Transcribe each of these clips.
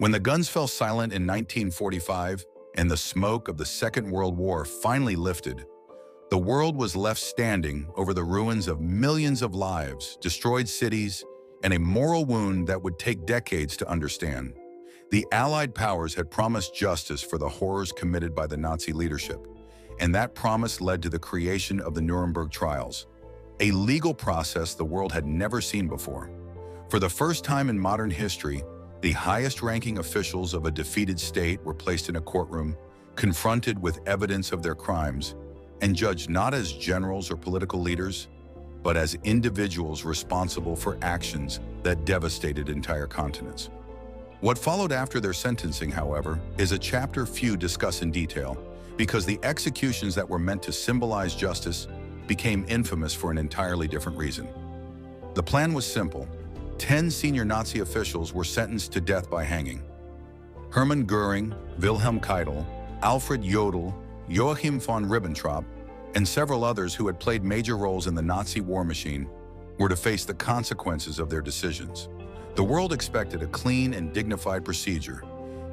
When the guns fell silent in 1945 and the smoke of the Second World War finally lifted, the world was left standing over the ruins of millions of lives, destroyed cities, and a moral wound that would take decades to understand. The Allied powers had promised justice for the horrors committed by the Nazi leadership, and that promise led to the creation of the Nuremberg Trials, a legal process the world had never seen before. For the first time in modern history, the highest-ranking officials of a defeated state were placed in a courtroom, confronted with evidence of their crimes, and judged not as generals or political leaders, but as individuals responsible for actions that devastated entire continents. What followed after their sentencing, however, is a chapter few discuss in detail, because the executions that were meant to symbolize justice became infamous for an entirely different reason. The plan was simple. 10 senior Nazi officials were sentenced to death by hanging. Hermann Göring, Wilhelm Keitel, Alfred Jodl, Joachim von Ribbentrop, and several others who had played major roles in the Nazi war machine were to face the consequences of their decisions. The world expected a clean and dignified procedure,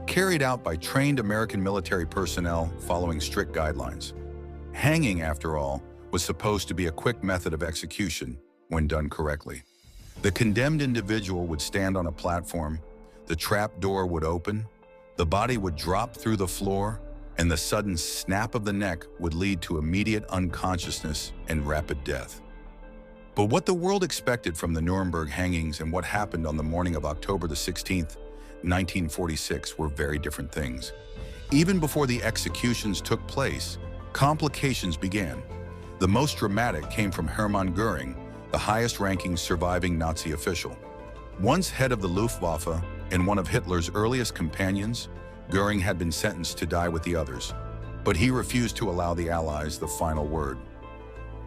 carried out by trained American military personnel following strict guidelines. Hanging, after all, was supposed to be a quick method of execution when done correctly. The condemned individual would stand on a platform, the trap door would open, the body would drop through the floor, and the sudden snap of the neck would lead to immediate unconsciousness and rapid death. But what the world expected from the Nuremberg hangings and what happened on the morning of October the 16th, 1946 were very different things. Even before the executions took place, complications began. The most dramatic came from Hermann Göring, the highest-ranking surviving Nazi official. Once head of the Luftwaffe and one of Hitler's earliest companions, Göring had been sentenced to die with the others, but he refused to allow the Allies the final word.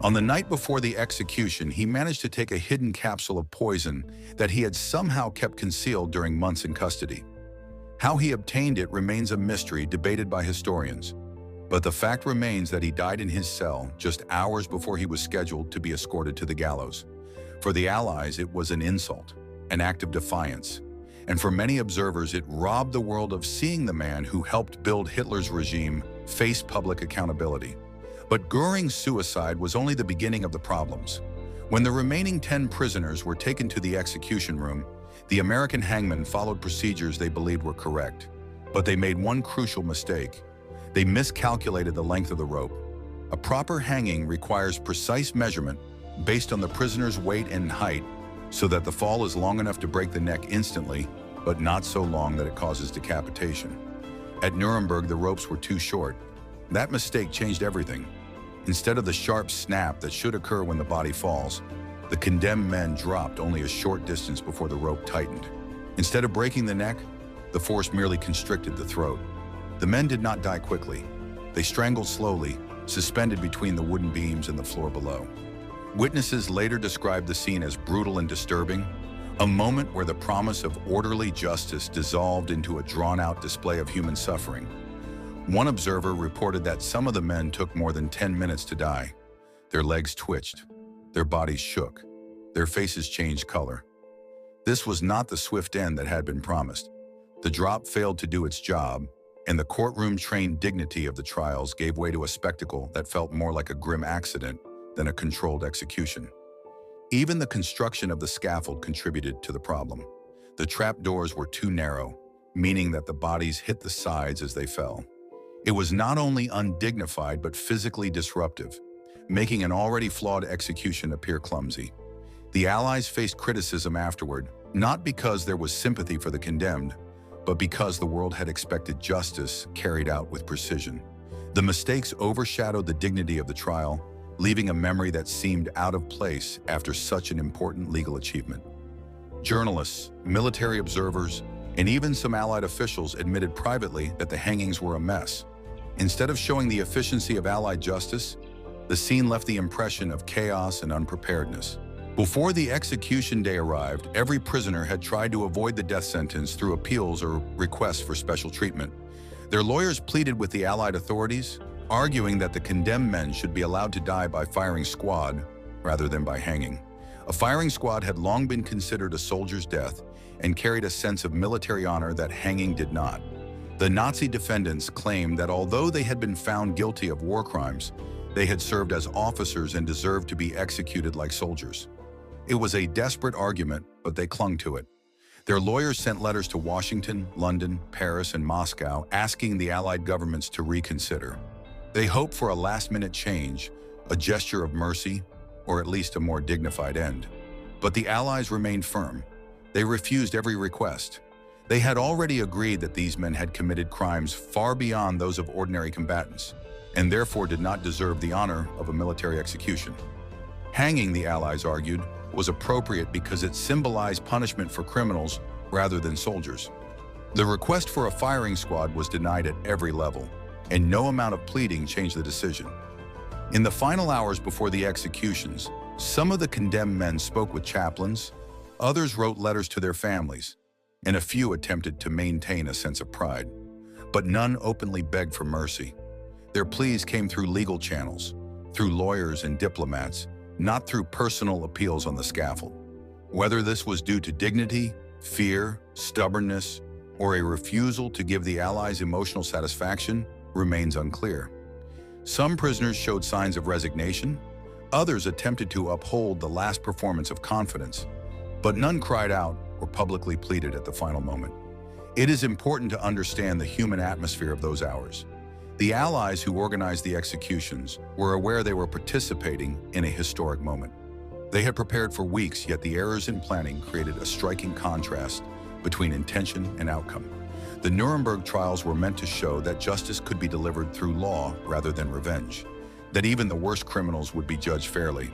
On the night before the execution, he managed to take a hidden capsule of poison that he had somehow kept concealed during months in custody. How he obtained it remains a mystery debated by historians, but the fact remains that he died in his cell just hours before he was scheduled to be escorted to the gallows. For the Allies, it was an insult, an act of defiance, and for many observers, it robbed the world of seeing the man who helped build Hitler's regime face public accountability. But Göring's suicide was only the beginning of the problems. When the remaining 10 prisoners were taken to the execution room, the American hangmen followed procedures they believed were correct. But they made one crucial mistake. They miscalculated the length of the rope. A proper hanging requires precise measurement based on the prisoner's weight and height so that the fall is long enough to break the neck instantly, but not so long that it causes decapitation. At Nuremberg, the ropes were too short. That mistake changed everything. Instead of the sharp snap that should occur when the body falls, the condemned men dropped only a short distance before the rope tightened. Instead of breaking the neck, the force merely constricted the throat. The men did not die quickly. They strangled slowly, suspended between the wooden beams and the floor below. Witnesses later described the scene as brutal and disturbing, a moment where the promise of orderly justice dissolved into a drawn-out display of human suffering. One observer reported that some of the men took more than 10 minutes to die. Their legs twitched, their bodies shook, their faces changed color. This was not the swift end that had been promised. The drop failed to do its job, and the courtroom-trained dignity of the trials gave way to a spectacle that felt more like a grim accident than a controlled execution. Even the construction of the scaffold contributed to the problem. The trapdoors were too narrow, meaning that the bodies hit the sides as they fell. It was not only undignified but physically disruptive, making an already flawed execution appear clumsy. The Allies faced criticism afterward, not because there was sympathy for the condemned, but because the world had expected justice carried out with precision. The mistakes overshadowed the dignity of the trial, leaving a memory that seemed out of place after such an important legal achievement. Journalists, military observers, and even some Allied officials admitted privately that the hangings were a mess. Instead of showing the efficiency of Allied justice, the scene left the impression of chaos and unpreparedness. Before the execution day arrived, every prisoner had tried to avoid the death sentence through appeals or requests for special treatment. Their lawyers pleaded with the Allied authorities, arguing that the condemned men should be allowed to die by firing squad rather than by hanging. A firing squad had long been considered a soldier's death, and carried a sense of military honor that hanging did not. The Nazi defendants claimed that although they had been found guilty of war crimes, they had served as officers and deserved to be executed like soldiers. It was a desperate argument, but they clung to it. Their lawyers sent letters to Washington, London, Paris, and Moscow asking the Allied governments to reconsider. They hoped for a last-minute change, a gesture of mercy, or at least a more dignified end. But the Allies remained firm. They refused every request. They had already agreed that these men had committed crimes far beyond those of ordinary combatants, and therefore did not deserve the honor of a military execution. Hanging, the Allies argued, was appropriate because it symbolized punishment for criminals rather than soldiers. The request for a firing squad was denied at every level, and no amount of pleading changed the decision. In the final hours before the executions, some of the condemned men spoke with chaplains, others wrote letters to their families, and a few attempted to maintain a sense of pride. But none openly begged for mercy. Their pleas came through legal channels, through lawyers and diplomats, not through personal appeals on the scaffold. Whether this was due to dignity, fear, stubbornness, or a refusal to give the Allies emotional satisfaction remains unclear. Some prisoners showed signs of resignation, others attempted to uphold the last performance of confidence, but none cried out or publicly pleaded at the final moment. It is important to understand the human atmosphere of those hours. The Allies who organized the executions were aware they were participating in a historic moment. They had prepared for weeks, yet the errors in planning created a striking contrast between intention and outcome. The Nuremberg Trials were meant to show that justice could be delivered through law rather than revenge, that even the worst criminals would be judged fairly.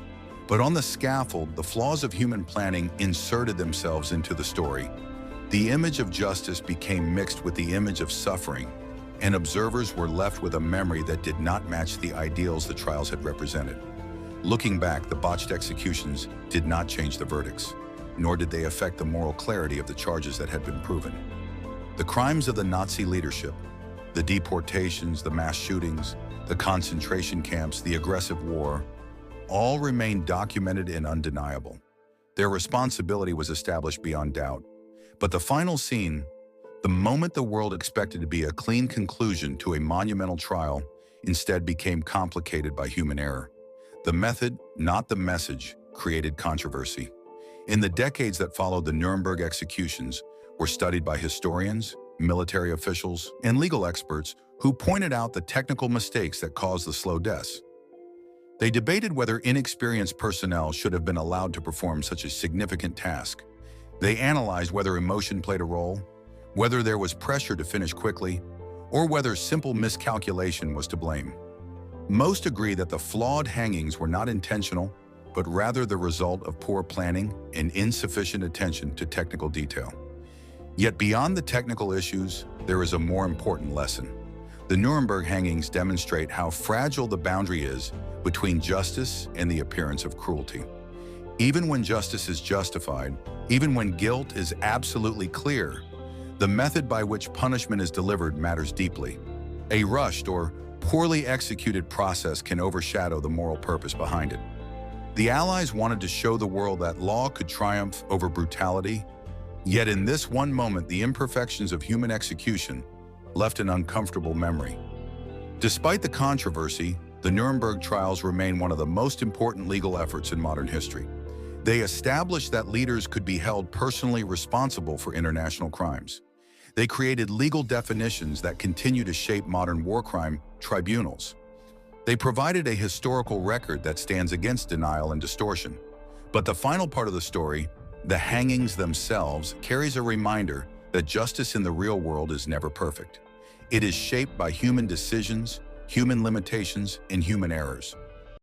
But on the scaffold, the flaws of human planning inserted themselves into the story. The image of justice became mixed with the image of suffering, and observers were left with a memory that did not match the ideals the trials had represented. Looking back, the botched executions did not change the verdicts, nor did they affect the moral clarity of the charges that had been proven. The crimes of the Nazi leadership, the deportations, the mass shootings, the concentration camps, the aggressive war, all remained documented and undeniable. Their responsibility was established beyond doubt. But the final scene, the moment the world expected to be a clean conclusion to a monumental trial, instead became complicated by human error. The method, not the message, created controversy. In the decades that followed, the Nuremberg executions were studied by historians, military officials, and legal experts who pointed out the technical mistakes that caused the slow deaths. They debated whether inexperienced personnel should have been allowed to perform such a significant task. They analyzed whether emotion played a role, whether there was pressure to finish quickly, or whether simple miscalculation was to blame. Most agree that the flawed hangings were not intentional, but rather the result of poor planning and insufficient attention to technical detail. Yet beyond the technical issues, there is a more important lesson. The Nuremberg hangings demonstrate how fragile the boundary is between justice and the appearance of cruelty. Even when justice is justified, even when guilt is absolutely clear, the method by which punishment is delivered matters deeply. A rushed or poorly executed process can overshadow the moral purpose behind it. The Allies wanted to show the world that law could triumph over brutality, yet in this one moment, the imperfections of human execution left an uncomfortable memory. Despite the controversy, the Nuremberg Trials remain one of the most important legal efforts in modern history. They established that leaders could be held personally responsible for international crimes. They created legal definitions that continue to shape modern war crime tribunals. They provided a historical record that stands against denial and distortion. But the final part of the story, the hangings themselves, carries a reminder that justice in the real world is never perfect. It is shaped by human decisions, human limitations, and human errors.